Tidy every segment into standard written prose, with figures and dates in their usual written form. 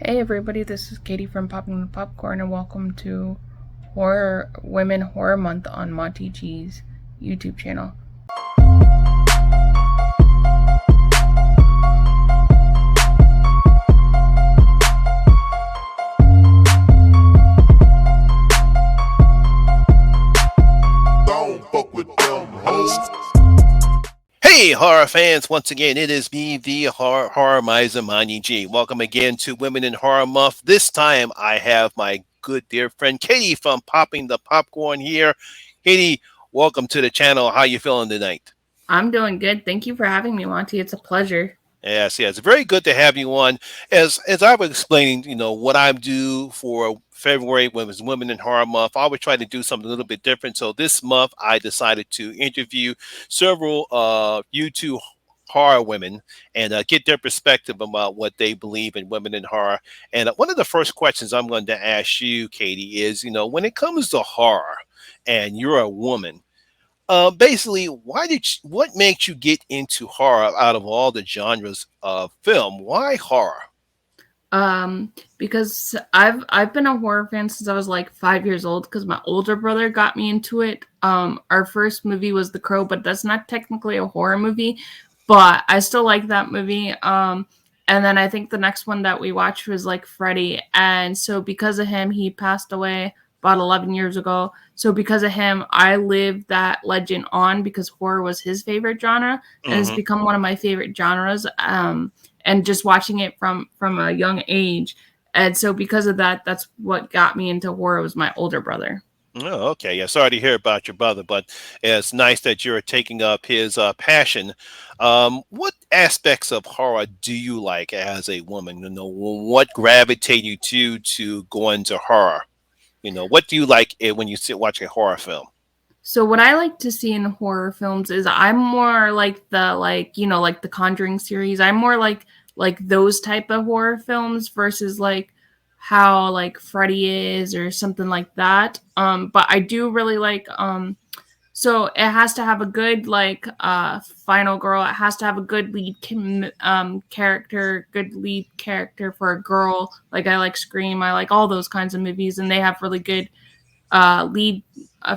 Hey everybody, this is Katie from Popping the Popcorn and welcome to Horror Women Horror Month on Monty G's YouTube channel. Hey, horror fans! Once again, it is me, the horror miser, Monty G. Welcome again to Women in Horror Month. This time, I have my good dear friend Katie from Popping the Popcorn here. Katie, welcome to the channel. How you feeling tonight? I'm doing good. Thank you for having me, Monty. It's a pleasure. Yes. Very good to have you on. As I was explaining, what I do for February when it was Women in Horror Month, I always try to do something a little bit different. So this month, I decided to interview several YouTube horror women and get their perspective about what they believe in women in horror. And one of the first questions I'm going to ask you, Katie, is when it comes to horror, and you're a woman. Basically, what makes you get into horror out of all the genres of film? Why horror? Because I've been a horror fan since I was like 5 years old because my older brother got me into it. Our first movie was The Crow, but that's not technically a horror movie, but I still like that movie. And then I think the next one that we watched was like Freddy, and so because of him, he passed away about 11 years ago. So because of him, I lived that legend on because horror was his favorite genre, and it's Hmm. become one of my favorite genres. And just watching it from a young age, and so because of that, that's what got me into horror was my older brother. Oh, okay. Yeah, sorry to hear about your brother, but it's nice that you're taking up his passion. What aspects of horror do you like as a woman? What gravitate you to go into horror? What do you like when you sit watch a horror film? So what I like to see in horror films is I'm more like like the Conjuring series. I'm more like those type of horror films versus like how like Freddy is or something like that. But I do really like so it has to have a good like final girl. It has to have a good character, good lead character for a girl. Like I like Scream. I like all those kinds of movies, and they have really good lead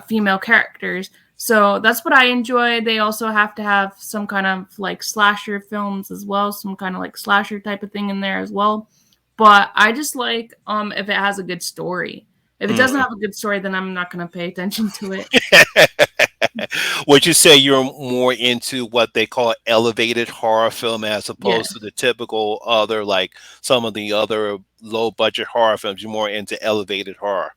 female characters. So that's what I enjoy. They also have to have some kind of like slasher films as well, some kind of like slasher type of thing in there as well. But I just like if it has a good story. If it doesn't Mhm. have a good story, then I'm not going to pay attention to it. Would you say you're more into what they call elevated horror film as Yeah. opposed to the typical other, like some of the other low budget horror films? You're more into elevated horror.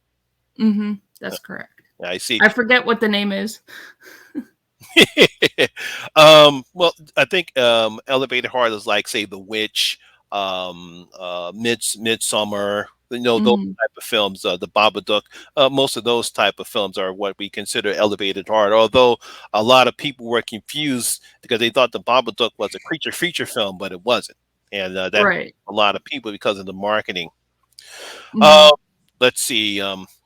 That's correct. I see. I forget what the name is. Well, I think elevated horror is like, say, The Witch, Midsummer. Those Mhm. type of films, the Babadook. Most of those type of films are what we consider elevated horror. Although a lot of people were confused because they thought the Babadook was a creature feature film, but it wasn't, and that Right. a lot of people because of the marketing. Uh, Mhm. let's see.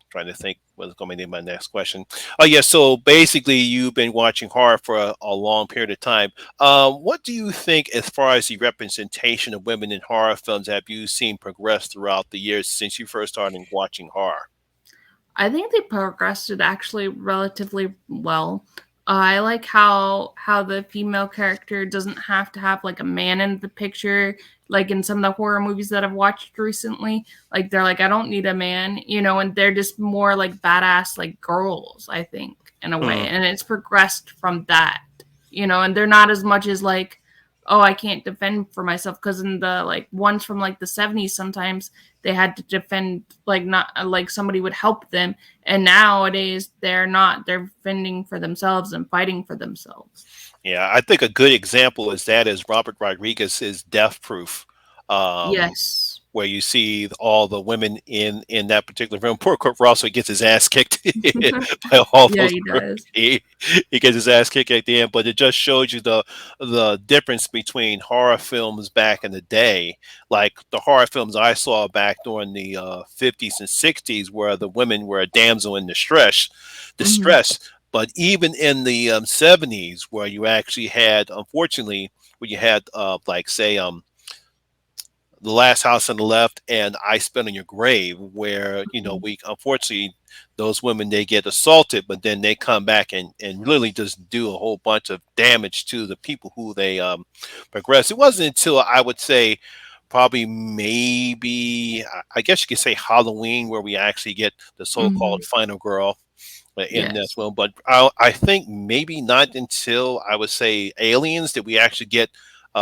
Trying to think what's going to be my next question. Oh yeah, so basically you've been watching horror for a long period of time. What do you think as far as the representation of women in horror films have you seen progress throughout the years since you first started watching horror? I think they progressed it actually relatively well. I like how the female character doesn't have to have like a man in the picture, like in some of the horror movies that I've watched recently. Like they're like, I don't need a man, and they're just more like badass like girls, I think, in a way. Mm, And it's progressed from that, and they're not as much as like, oh, I can't defend for myself because in the like ones from like the 70s, sometimes they had to defend like not like somebody would help them, and nowadays they're defending for themselves and fighting for themselves. yeah, I think a good example is Robert Rodriguez's Death Proof. Um, Yes. where you see all the women in that particular film. Poor Kurt Russell gets his ass kicked by all Yeah, those. he does. He gets his ass kicked at the end, but it just shows you the difference between horror films back in the day, like the horror films I saw back during the 50s and 60s, where the women were a damsel in Hmm. distress. But even in the 70s, where you actually had, unfortunately, where you had like say The Last House on the Left and I Spit on Your Grave, where we unfortunately those women they get assaulted, but then they come back and really just do a whole bunch of damage to the people who they progress. It wasn't until I would say probably maybe I guess you could say Halloween where we actually get the Hmm. so-called final girl in this Yes. one. But I think maybe not until I would say Aliens did we actually get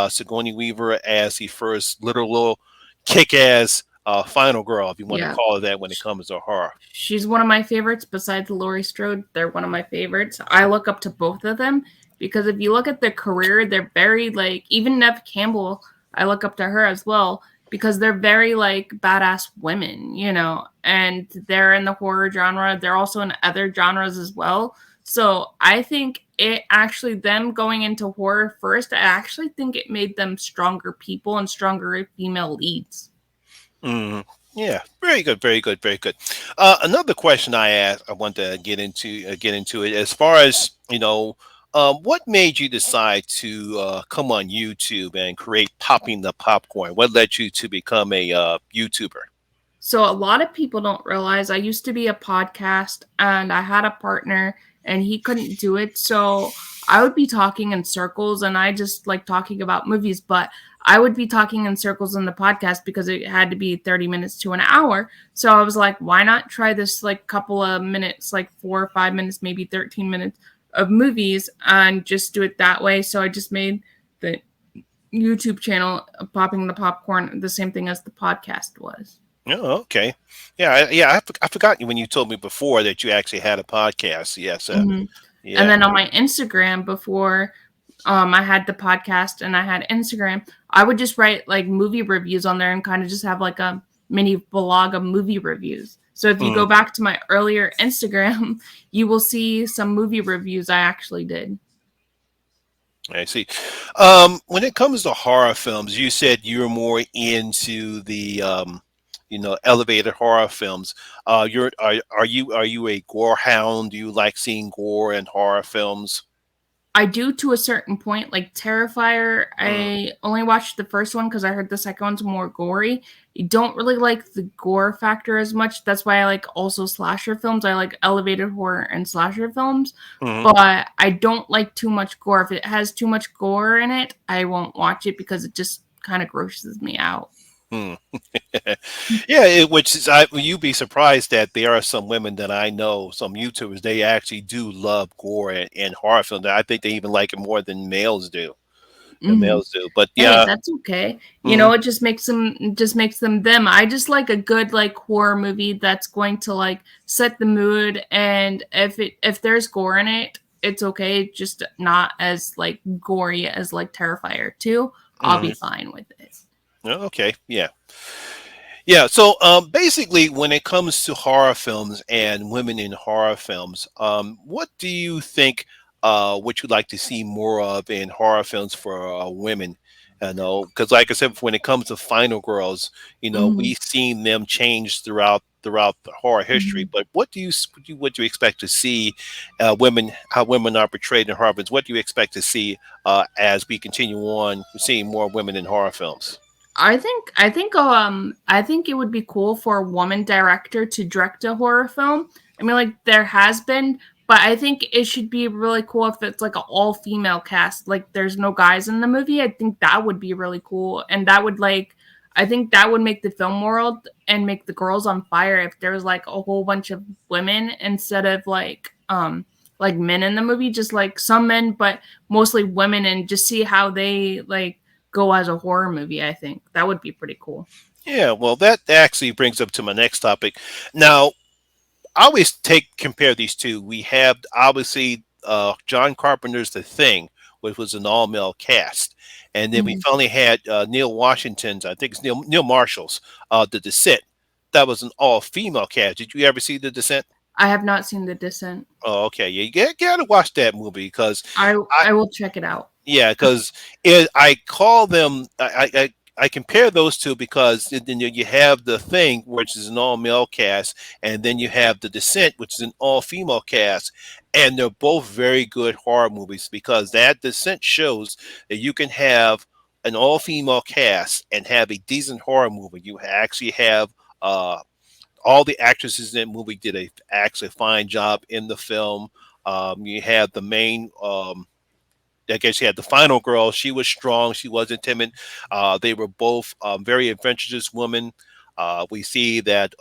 Sigourney Weaver as the first literal kick-ass final girl, if you want to Yeah. call it that, when it comes to horror. She's one of my favorites besides Laurie Strode. They're one of my favorites. I look up to both of them because if you look at their career, they're very like even Nev Campbell, I look up to her as well because they're very like badass women, and they're in the horror genre. They're also in other genres as well. So I think it actually them going into horror first, I actually think it made them stronger people and stronger female leads. Mhm. Yeah, very good, very good, very good. Another question I want to get into it as far as what made you decide to come on YouTube and create popping the popcorn? What led you to become a YouTuber? So a lot of people don't realize I used to be a podcast and I had a partner and he couldn't do it. So I would be talking in circles and I just like talking about movies, but I would be talking in circles in the podcast because it had to be 30 minutes to an hour. So I was like, why not try this like couple of minutes, like 4 or 5 minutes, maybe 13 minutes of movies and just do it that way. So I just made the YouTube channel Popping the Popcorn the same thing as the podcast was. Oh, okay. Yeah. I forgot when you told me before that you actually had a podcast. Yes. Mhm. And Yeah. then on my Instagram before I had the podcast and I had Instagram, I would just write like movie reviews on there and kind of just have like a mini blog of movie reviews. So if you Mm, go back to my earlier Instagram, you will see some movie reviews I actually did. I see. When it comes to horror films, you said you're more into the elevated horror films. Are you a gore hound? Do you like seeing gore in horror films? I do to a certain point. Like Terrifier, Mm, I only watched the first one because I heard the second one's more gory. I don't really like the gore factor as much. That's why I like also slasher films. I like elevated horror and slasher films, mhm, but I don't like too much gore. If it has too much gore in it, I won't watch it because it just kind of grosses me out. mm. Yeah, which is you'd be surprised that there are some women that I know, some YouTubers, they actually do love gore and horror films. I think they even like it more than males do. Than Hmm. males do. But Hey, yeah. that's okay. Mm, It just makes them them. I just like a good like horror movie that's going to like set the mood and if there's gore in it, it's okay. Just not as like gory as like Terrifier 2. I'll be mhm. fine with it. Oh, okay. Yeah. Yeah, so basically, when it comes to horror films and women in horror films, what do you think would you like to see more of in horror films for women? I know, because like I said, when it comes to final girls, Mhm. we've seen them change throughout the horror history. Mhm. But what do you expect to see how women are portrayed in horror films? What do you expect to see as we continue on seeing more women in horror films? I think it would be cool for a woman director to direct a horror film. I mean, like there has been, but I think it should be really cool if it's like an all female cast. Like there's no guys in the movie. I think that would be really cool, and that would like I think that would make the film world and make the girls on fire if there was like a whole bunch of women instead of like men in the movie, just like some men, but mostly women, and just see how they like go as a horror movie. I think that would be pretty cool. Yeah, well, that actually brings up to my next topic. Now, I always take compare these two. We have obviously John Carpenter's The Thing, which was an all male cast, and then we Mhm. finally had Neil Washington's. I think it's Neil Marshall's The Descent. That was an all female cast. Did you ever see The Descent? I have not seen The Descent. Oh, okay. Yeah, gotta watch that movie because I I I will check it out. yeah, because I call them. I compare those two because then you have the thing, which is an all male cast, and then you have the Descent, which is an all female cast, and they're both very good horror movies because that Descent shows that you can have an all-female cast and have a decent horror movie, you actually have uh, all the actresses in the movie did a actually fine job in the film. You had the main I guess you had the final girl. She was strong. She wasn't timid. They were both very adventurous women. We see that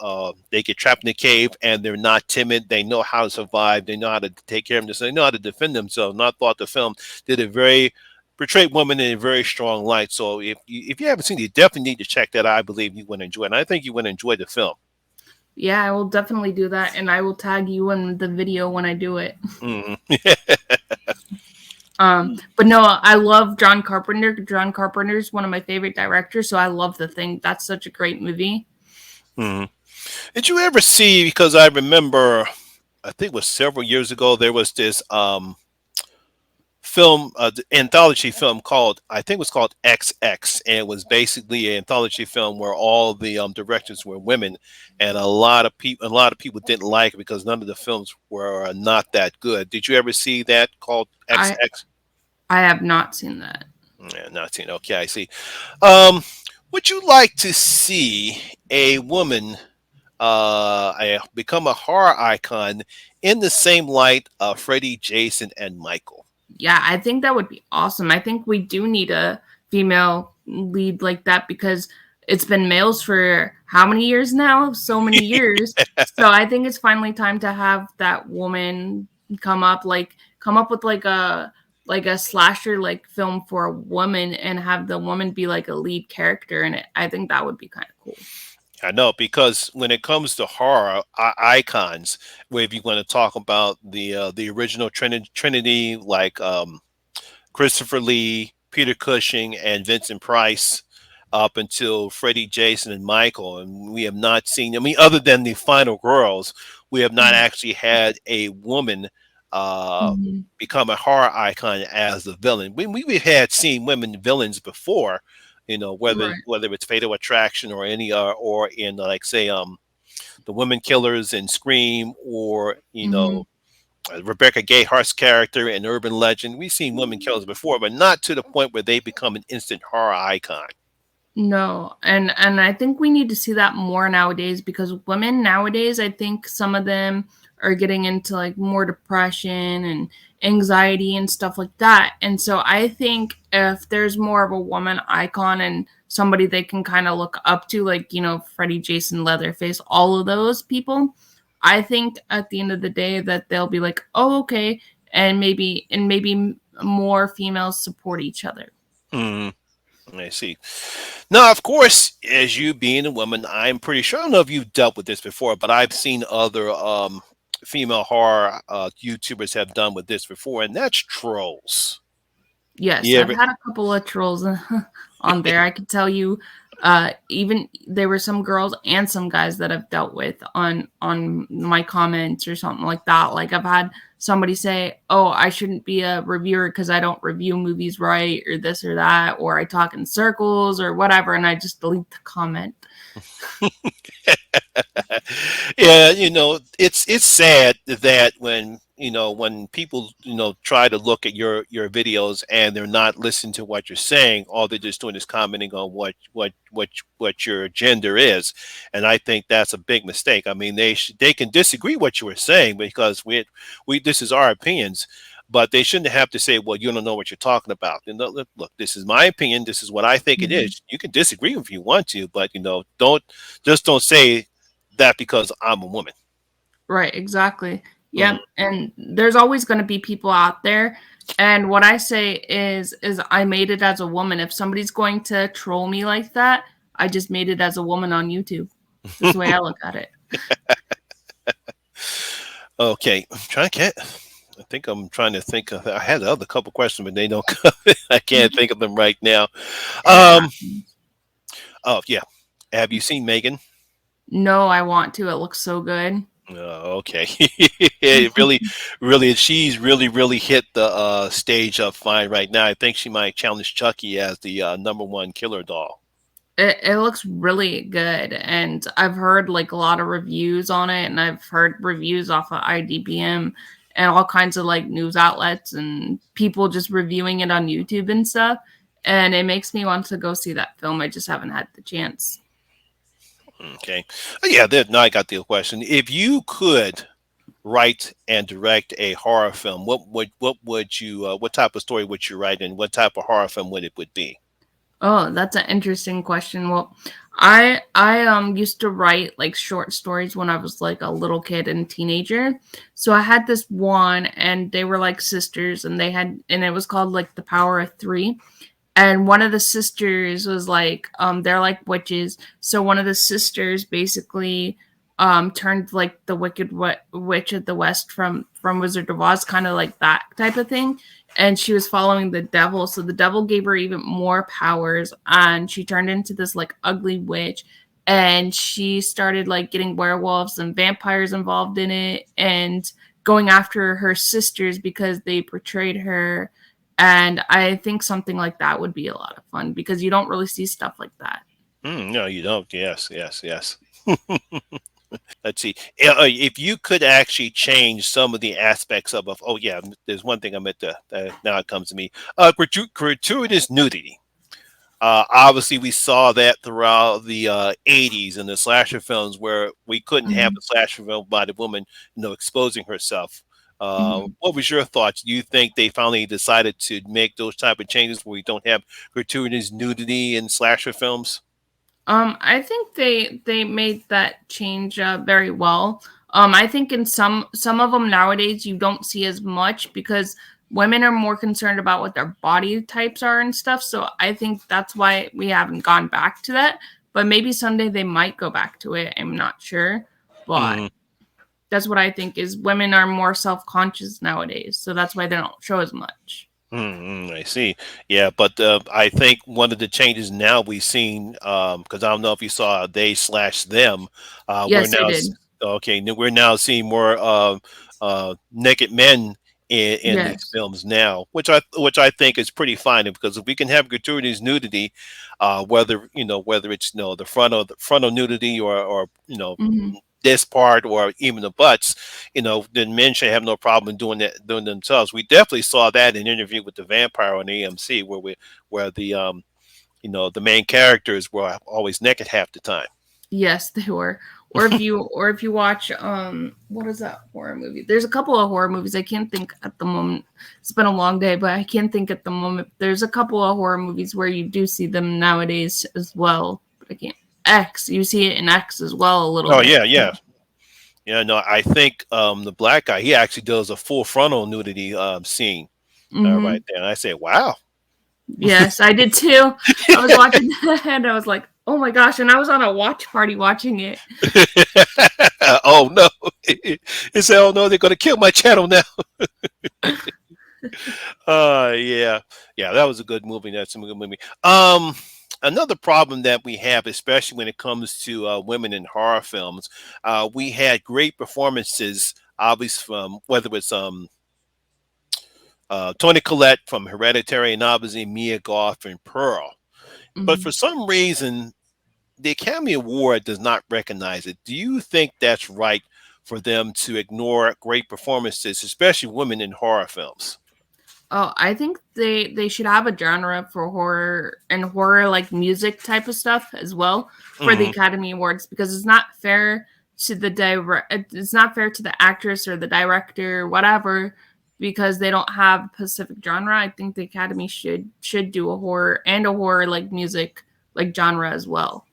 they get trapped in a cave and they're not timid. They know how to survive. They know how to take care of themselves. They know how to defend themselves. And I thought the film did a very portrayed women in a very strong light. So if you haven't seen it, you definitely need to check that out. I believe you would enjoy it. And I think you would enjoy the film. Yeah, I will definitely do that, and I will tag you in the video when I do it. Mm-hmm. But no, I love John Carpenter. John Carpenter is one of my favorite directors, so I love The Thing. That's such a great movie. Mm-hmm. Did you ever see? Because I remember, I think it was several years ago. There was this film, anthology film called, I think it was called XX, and it was basically an anthology film where all the directors were women, and a lot of people didn't like it because none of the films were not that good. Did you ever see that called I XX? I have not seen that. Yeah, not seen. Okay, I see. Um, would you like to see a woman become a horror icon in the same light of Freddie, Jason, and Michael? Yeah, I think that would be awesome. I think we do need a female lead like that because it's been males for how many years now? So many years. So I think it's finally time to have that woman come up with like a slasher like film for a woman and have the woman be like a lead character in it. I think that would be kind of cool. I know because when it comes to horror icons, where if you want to talk about the original Trinity, like Christopher Lee, Peter Cushing, and Vincent Price, up until Freddie, Jason, and Michael, and we have not seen. I mean, other than the final girls, we have not actually had a woman Mhm. become a horror icon as the villain. We've had seen women villains before, Right. whether it's Fatal Attraction or any or in like say the Women Killers in Scream, or Mhm. Rebecca Gayhart's character in Urban Legend. We've seen women killers before, but not to the point where they become an instant horror icon. No, and I think we need to see that more nowadays because women nowadays, I think some of them are getting into like more depression and anxiety and stuff like that. And so I think if there's more of a woman icon and somebody they can kind of look up to, like, Freddie, Jason, Leatherface, all of those people, I think at the end of the day that they'll be like, "Oh, okay," and maybe more females support each other. Hmm. I see. Now, of course, as you being a woman, I'm pretty sure. I don't know if you've dealt with this before, but I've seen other female horror YouTubers have done with this before, and that's trolls. Yes, You I've ever? had a couple of trolls on there. I could tell you, even there were some girls and some guys that I've dealt with on my comments or something like that. Like I've had somebody say, "Oh, I shouldn't be a reviewer because I don't review movies right, or this or that, or I talk in circles or whatever," and I just delete the comment. Yeah, it's sad that when people try to look at your videos and they're not listening to what you're saying, all they're just doing is commenting on what your gender is, and I think that's a big mistake. I mean, they can disagree what you were saying because we this is our opinions. But they shouldn't have to say, "Well, you don't know what you're talking about." Look, this is my opinion. This is what I think it Mhm. is. You can disagree if you want to, but don't say that because I'm a woman. Right, exactly. Mhm. Yep, and there's always gonna be people out there, and what I say is I made it as a woman. If somebody's going to troll me like that, I just made it as a woman on YouTube. That's the way I look at it. Okay, I'm trying to get. I think I'm trying to think of. I had other couple questions, but they don't come. I can't think of them right now. It Um. happens. Oh yeah. Have you seen Megan? No, I want to, it looks so good. Okay. It really, really, she's really hit the stage up fine right now. I think she might challenge Chucky as the number one killer doll. It looks really good, and I've heard, like, a lot of reviews on it, and I've heard reviews off of IDBM and all kinds of, like, news outlets and people just reviewing it on YouTube and stuff, and it makes me want to go see that film. I just haven't had the chance. Okay. Yeah, now I got the question. If you could write and direct a horror film, what would you what type of story would you write, and what type of horror film would be? Oh, that's an interesting question. Well, I used to write like short stories when I was like a little kid and teenager. So I had this one and they were like sisters and it was called like The Power of Three. And one of the sisters was like they're like witches, so one of the sisters basically turned like the witch of the west from Wizard of Oz, kind of like that type of thing, and she was following the devil, so the devil gave her even more powers and she turned into this like ugly witch, and she started like getting werewolves and vampires involved in it and going after her sisters because they portrayed her. And I think something like that would be a lot of fun because you don't really see stuff like that. No, you don't. Yes, yes, yes. Let's see. If you could actually change some of the aspects oh yeah, there's one thing I meant to. Now it comes to me. Gratuitous nudity. Obviously, we saw that throughout the '80s in the slasher films, where we couldn't have Mm-hmm. a slasher film by the woman, exposing herself. Mm-hmm. What was your thoughts? Do you think they finally decided to make those type of changes where we don't have gratuitous nudity in slasher films? I think they made that change very well. I think in some of them nowadays you don't see as much because women are more concerned about what their body types are and stuff. So I think that's why we haven't gone back to that. But maybe someday they might go back to it. I'm not sure, but Mm. that's what I think is women are more self conscious nowadays. So that's why they don't show as much. I see. Yeah, but I think one of the changes now we've seen, because I don't know if you saw they slash them, we're Yes, I now did. okay. We're now seeing more naked men in these Yes. films now, which I think is pretty fine because if we can have gratuitous nudity, whether it's the frontal nudity or Hmm. this part or even the butts, then men should have no problem doing that doing themselves. We definitely saw that in an interview with the vampire on AMC where the main characters were always naked half the time. Yes, they were. Or if you watch what is that horror movie? There's a couple of horror movies. I can't think at the moment. It's been a long day, but I can't think at the moment. There's a couple of horror movies where you do see them nowadays as well. But I can't X. You see it in X as well a little Oh bit. yeah, yeah. Yeah, no, I think the black guy, he actually does a full frontal nudity scene right Mm-hmm. there. And I said, wow. Yes, I did too. I was watching that and I was like, oh my gosh. And I was on a watch party watching it. Oh no. He said, oh no, they're gonna kill my channel now. Yeah, yeah, that was a good movie. That's a good movie. Another problem that we have, especially when it comes to women in horror films, we had great performances, obviously from whether it's Tony Collette from Hereditary, and obviously Mia Goth and Pearl. But Mm-hmm. for some reason, the Academy Award does not recognize it. Do you think that's right for them to ignore great performances, especially women in horror films? Oh, I think they should have a genre for horror and horror like music type of stuff as well for the Hmm. Academy Awards because it's not fair to it's not fair to the actress or the director whatever because they don't have specific genre. I think the Academy should do a horror and a horror like music like genre as well.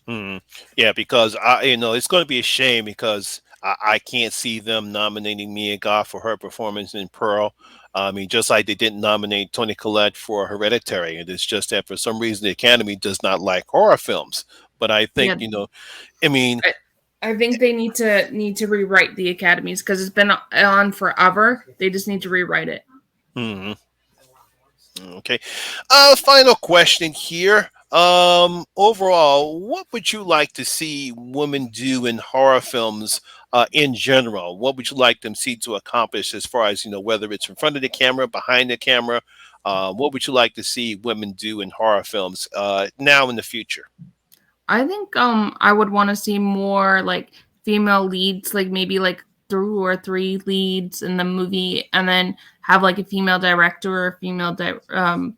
Hmm. Yeah, because it's going to be a shame because I can't see them nominating Mia Goth for her performance in Pearl. I mean, just like they didn't nominate Tony Collette for Hereditary, and it's just that for some reason the Academy does not like horror films. But I think Yeah, I mean, I, I think they need to rewrite the academies because it's been on forever. They just need to rewrite it. hmm, okay. Final question here. Overall, what would you like to see women do in horror films in general? What would you like them see to accomplish as far as, whether it's in front of the camera, behind the camera? What would you like to see women do in horror films now in the future? I think I would want to see more like female leads, like maybe like two or three leads in the movie, and then have like a female director or a female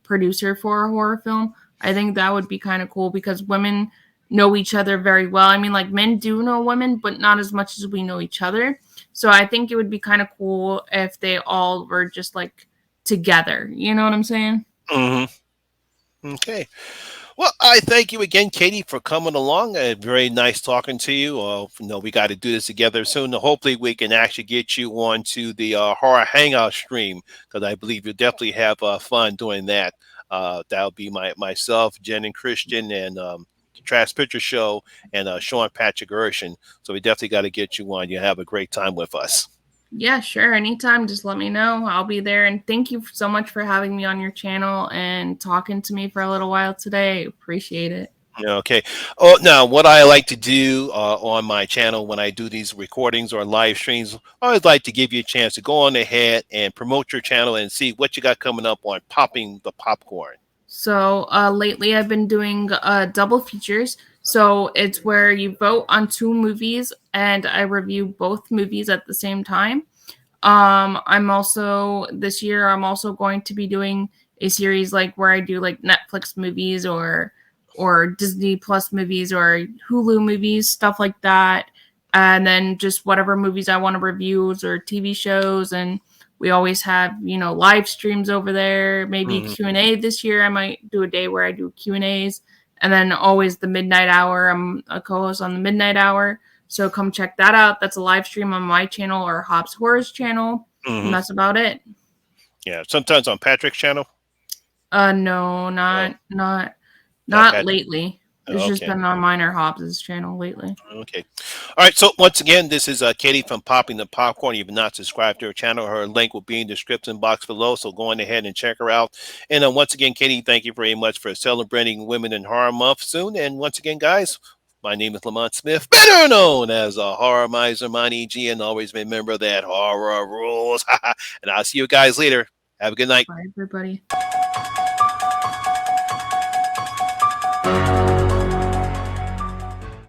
producer for a horror film. I think that would be kind of cool because women know each other very well. I mean, like men do know women, but not as much as we know each other. So I think it would be kind of cool if they all were just like together. You know what I'm saying? Hmm. Okay. Well, I thank you again, Katie, for coming along. Very nice talking to you. We got to do this together soon. Hopefully, we can actually get you onto the horror hangout stream because I believe you'll definitely have fun doing that. That'll be myself, Jen and Christian, and the Trash Picture Show, and Sean Patrick Gershon. So we definitely got to get you on. You have a great time with us. Yeah, sure. Anytime, just let me know. I'll be there. And thank you so much for having me on your channel and talking to me for a little while today. Appreciate it. Okay. Oh, now what I like to do on my channel when I do these recordings or live streams, I always like to give you a chance to go on ahead and promote your channel and see what you got coming up on Popping the Popcorn. So lately, I've been doing double features. So it's where you vote on two movies and I review both movies at the same time. I'm also this year I'm also going to be doing a series like where I do like Netflix movies or Disney Plus movies or Hulu movies, stuff like that. And then just whatever movies I want to review or TV shows, and we always have, live streams over there, maybe Hmm. Q&A this year. I might do a day where I do Q&As, and then always the midnight hour. I'm a co-host on the midnight hour. So come check that out. That's a live stream on my channel or Hobbs Horrors channel. And Hmm. that's about it. Yeah. Sometimes on Patrick's channel. No, Oh, not not Patrick. lately. It's Oh, just okay. been on mine or Hobbs's channel lately. Okay. All right. So once again, this is Katie from Popping the Popcorn. If you've not subscribed to her channel, her link will be in the description box below. So go on ahead and check her out. And once again, Katie, thank you very much for celebrating Women in Horror Month soon. And once again, guys, my name is Lamont Smith, better known as a Horror Miser, Monty G, and always remember that horror rules. And I'll see you guys later. Have a good night. Bye, everybody.